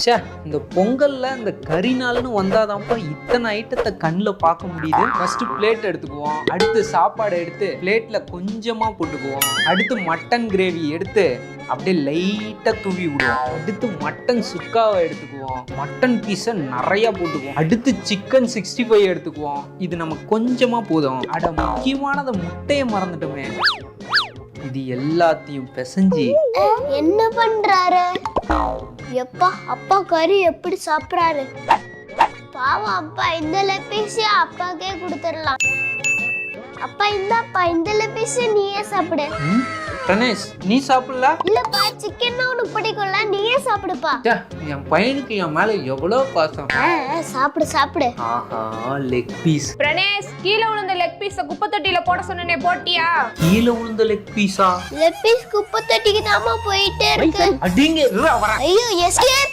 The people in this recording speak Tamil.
ச்சே, இந்த பொங்கல்ல இந்த கறிநாள்னு வந்தாதான்ப்பா இத்தனை ஐட்டத்தை கண்ணில் பார்க்க முடியுது. ஃபர்ஸ்ட் பிளேட் எடுத்துக்குவோம், அடுத்து சாப்பாடு எடுத்து பிளேட்ல கொஞ்சமா போட்டுக்குவோம், அடுத்து மட்டன் கிரேவி எடுத்து அப்படியே லைட்டா தூவி விடுவோம், அடுத்து மட்டன் சுக்காவை எடுத்துக்குவோம், மட்டன் பீஸை நிறைய போட்டுக்குவோம், அடுத்து சிக்கன் 65 எடுத்துக்குவோம். இது நம்ம கொஞ்சமா போதும். அட முக்கியமானதை முட்டையை மறந்துட்டோமே. இது எல்லாத்தையும் பிசைஞ்சு என்ன பண்றாரு? எப்பா அப்பா கறி எப்படி சாப்பிடுறாரு? பாவம் அப்பா, இந்த லெப்பீஸை அப்பாக்கே கொடுத்துடலாம். அப்பா இந்தாப்பா, இந்த லெப்பீஸை நீயே சாப்பிடு. பிரணேஷ், நீ சாப்பிடல? இல்லப்பா, சிக்கன் உனக்கு பிடிக்கும்ல, நீயே சாப்பிடுப்பா. என் பையனுக்கு என் மேல எவ்வளவு பாசம். சாப்பிடு சாப்பிடு. ஆஹா, லெக் பீஸ். பிரணேஷ், கீழே விழுந்த லெக் பீஸ குப்பை தொட்டியில போட சொன்னனே, போட்டியா? கீழே விழுந்த லெக் பீஸா? லெப்பீஸ் குப்பை தொட்டிக்கு தாமா போயிட்டே இருக்கு. அடிங்க, ஐயோ, எஸ்கேப்.